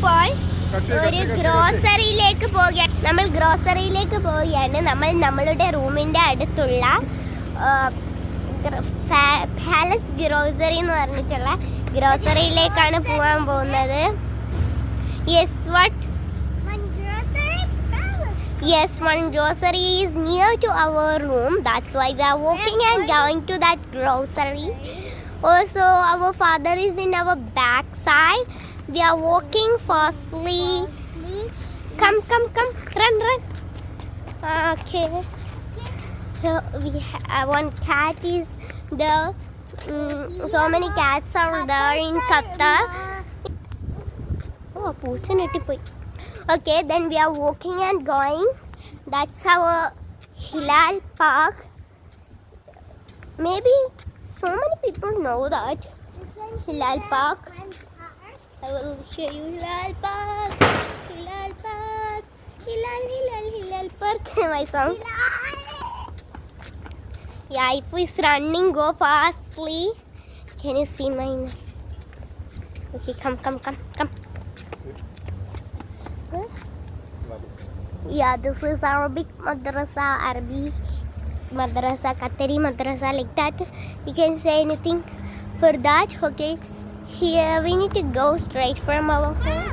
നമ്മളിപ്പോൾ ഒരു ഗ്രോസറിയിലേക്ക് പോവുകയാണ്. നമ്മൾ നമ്മളുടെ റൂമിൻ്റെ അടുത്തുള്ള പാലസ് ഗ്രോസറി എന്ന് പറഞ്ഞിട്ടുള്ള ഗ്രോസറിയിലേക്കാണ് പോകാൻ പോകുന്നത്. Yes, one grocery is near to our room. That's why we are walking and going to that grocery. Also, our father is in our back side. We are walking fastly. Come, run. Okay. So we have one cat is there. So many cats are there in Qatar. Oh, poocha nettipoi. Okay, then we are walking and going. That's our Hilal Park. Maybe so many people know that Hilal Park. I will show you Hilal Park. Hilal Park. My song. Yeah, if he's running, go fastly. Can you see mine? Okay, come. Yeah, this is Arabic madrasa, Qatari madrasa, like that. You can say anything for that. Okay, here we need to go straight from our home.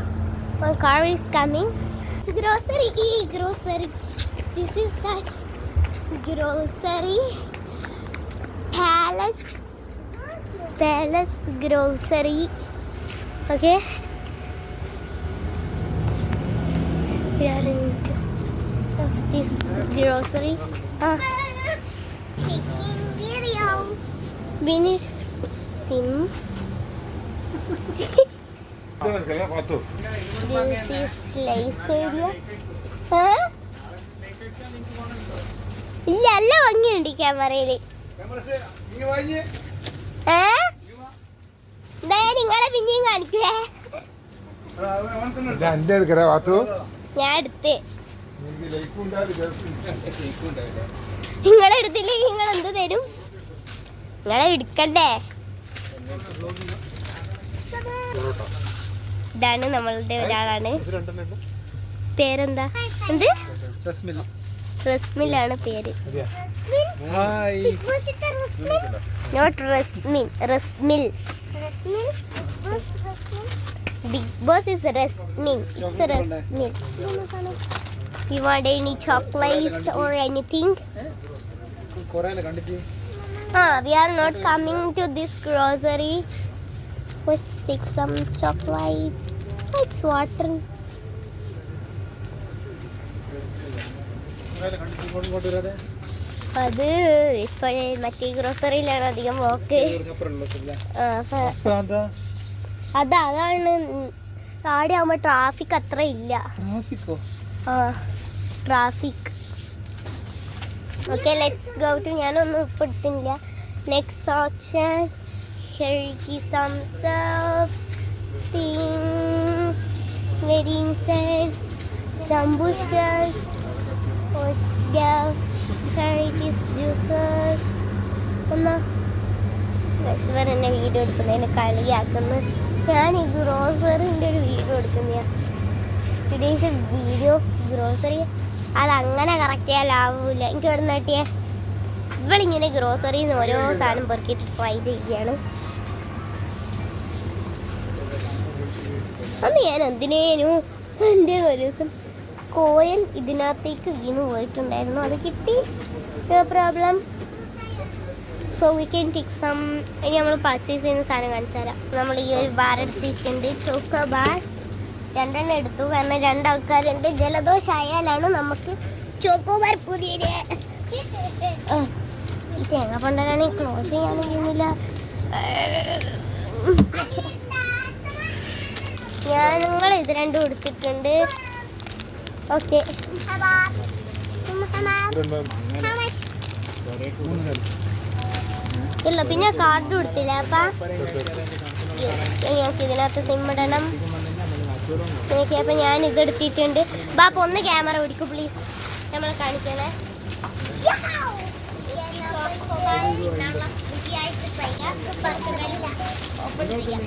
One car is coming. Grocery. This is that grocery. Palace grocery. Okay. We are into this grocery. Taking video. We need SIM. This is lace area. ഇല്ല നല്ല ഭംഗിയുണ്ട് ക്യാമറയില്. നിങ്ങളെ പിന്നെയും കാണിക്കുവേ. ഞാൻ എടുത്ത് നിങ്ങളെടുത്തില്ലെങ്കിൽ നിങ്ങൾ എന്ത് തരും? നിങ്ങളെ എടുക്കണ്ടേ? ഇതാണ് നമ്മളുടെ ഒരാളാണ്. പേരെന്താ? എന്ത്? റസ്മിലാണ് പേര്. Not Rasmin, Rasmil. Big Boss is Rasmin. It's Rasmin. You want any chocolates or anything? We are not coming to this grocery. Let's take some chocolates. It's water. അത് ഇപ്പോഴേ മറ്റേ ഗ്രോസറിയിലാണ് അധികം പോക്ക്. അതാണ് താഴെ ആവുമ്പോ ട്രാഫിക് അത്ര ഇല്ല. Traffic. Okay, let's go to. ഞാനൊന്നും ഇപ്പൊ എടുത്തില്ല. Next option. Here is some things very inside. Sambucas. What's there? Here is juices. എന്നെ വീഡിയോ എടുക്കുന്നതിന് കളിയാക്കുന്നു. ഞാൻ ഈ ഗ്രോസറിൻ്റെ ഒരു വീഡിയോ എടുക്കുന്ന ടുഡേയ്സ് വീഡിയോ ഗ്രോസറി. അതങ്ങനെ കറക്റ്റ് ചെയ്യാനാവില്ല. എനിക്ക് ഇവിടെ നിന്ന് കിട്ടിയ ഇവളിങ്ങനെ ഗ്രോസറിയിൽ നിന്ന് ഓരോ സാധനം പെറുക്കിയിട്ട് ട്രൈ ചെയ്യുകയാണ്. അന്ന് ഞാൻ എന്തിനേനു എൻ്റെ ഒരു ദിവസം കോയൻ ഇതിനകത്തേക്ക് വീണ് പോയിട്ടുണ്ടായിരുന്നു. അത് കിട്ടി. No problem. So we can take some. ഇനി നമ്മൾ പർച്ചേസ് ചെയ്യുന്ന സാധനം കാണിച്ചു തരാം. നമ്മൾ ഈ ഒരു ബാർ എടുത്തിട്ടുണ്ട്, ചോക്കോ ബാർ. 2 എണ്ണം എടുത്തു, കാരണം 2 ആൾക്കാരുണ്ട്. ജലദോഷമായാലാണ് നമുക്ക് ചോക്കോ ബാർ പുതിയത്. ഈ തേങ്ങ പണ്ടാണെങ്കിൽ ക്ലോസ് ചെയ്യാനും ചെയ്യുന്നില്ല. ഞങ്ങൾ ഇത് 2 എടുത്തിട്ടുണ്ട്. ഓക്കെ, ഇല്ല പിന്നെ കാർഡ് കൊടുത്തില്ല. അപ്പം ഞങ്ങൾക്ക് ഇതിനകത്ത് സിം ഇടണം. ഓക്കെ, അപ്പം ഞാൻ ഇതെടുത്തിട്ടുണ്ട്. ബാപ്പ ഒന്ന് ക്യാമറ പിടിക്കൂ പ്ലീസ്, നമ്മളെ കാണിക്കണേ. ഓപ്പൺ ചെയ്യാം.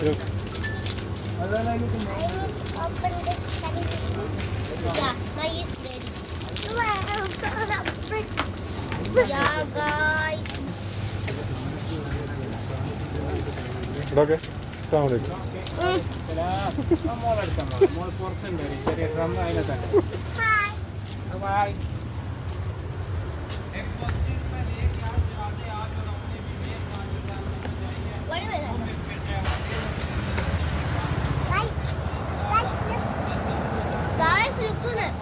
Yes. I need to open this condition. Yeah, my is ready. Wow, so pretty. Yeah, guys. Okay. Sound it. Hi. What do I like? Guys, look at it.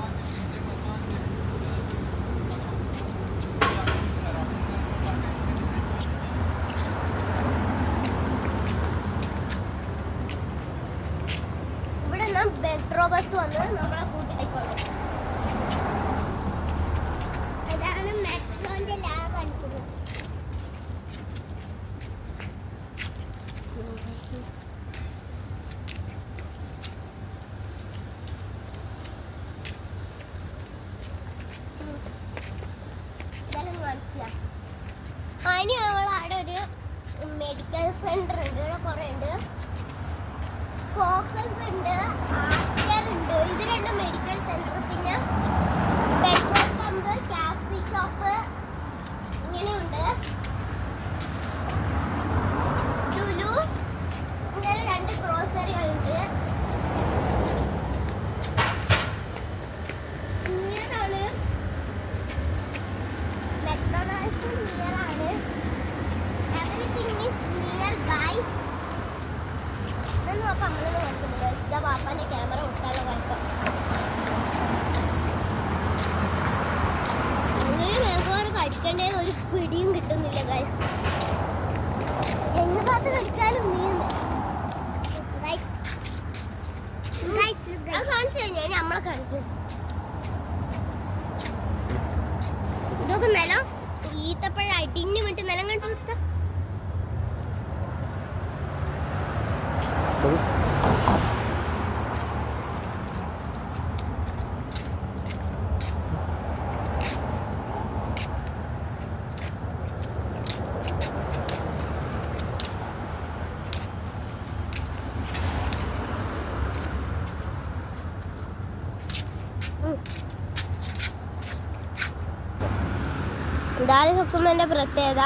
ഇവിടെ metro bus വന്ന് നമ്മളെ കൂട്ടിക്കൊള്ളു. അതാണ് മെട്രോന്റെ ലാ കാണിക്കുന്നത്. അതിന് നമ്മളവിടെ ഒരു മെഡിക്കൽ സെന്റർ ഉണ്ട്, ഇവിടെ കുറേ ഉണ്ട്. ഫോക്കസ് ഉണ്ട്, ആസ്റ്റർ ഉണ്ട്. ഇത് രണ്ടും മെഡിക്കൽ സെന്റർ. പിന്നെ പെട്രോൾ പമ്പ്, ടാക്സി ഷോപ്പ് ഇങ്ങനെയുണ്ട്. ലുലു, ഇങ്ങനെ 2 ഗ്രോസറികളുണ്ട്. ഇങ്ങനെയാണ് മെക്ഡൊണാൾഡ്സ് നിയർ ആണ്. Everything is near guys. ഇതൊന്നും അപ്പം നമ്മളൊന്നും നോക്കുന്നില്ല. ഇഷ്ട പാപ്പാൻ്റെ ക്യാമറ കൊടുക്കാനുള്ള കുഴപ്പം. അങ്ങനെ മേഘോറ് കടിക്കണ്ടേന്ന് ഒരു പിടിയും കിട്ടുന്നില്ല ഗൈസ്. എന്നെ ഭാഗത്ത് കളിച്ചാലും നീന്ന് അത് കാണിച്ചു കഴിഞ്ഞാൽ നമ്മളെ കാണിക്കും. ഇതൊക്കെ നിലം ഈത്തപ്പഴ അടിഞ്ഞു വിട്ട് നിലം കാണിച്ചു കൊടുത്ത ദാൽ ഹുക്കുമിൻ്റെ പ്രത്യേകത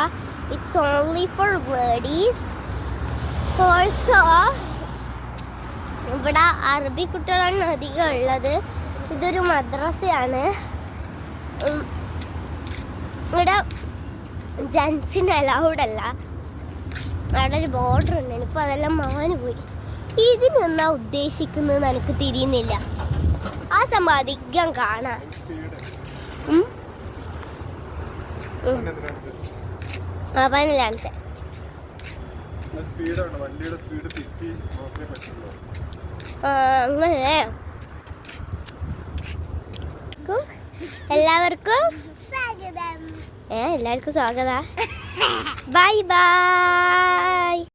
it's only for ladies. Also ഇവിടെ അറബി കുട്ടികളാണ് അധികം ഉള്ളത്. ഇതൊരു മദ്രസയാണ്. ഇവിടെ ജെൻസിന് അലൗഡ് അല്ല. അവിടെ ഒരു ബോർഡർ ഉണ്ട്. ഇപ്പോൾ അതെല്ലാം മാഞ്ഞു പോയി. ഇതിനെന്നാ ഉദ്ദേശിക്കുന്നത് എനിക്ക് തിരിയുന്നില്ല. ആ സംഭവം അധികം കാണാൻ പതിനിലാണ്. അങ്ങനെ എല്ലാവർക്കും സ്വാഗതം. എല്ലാവർക്കും സ്വാഗതം. Bye bye.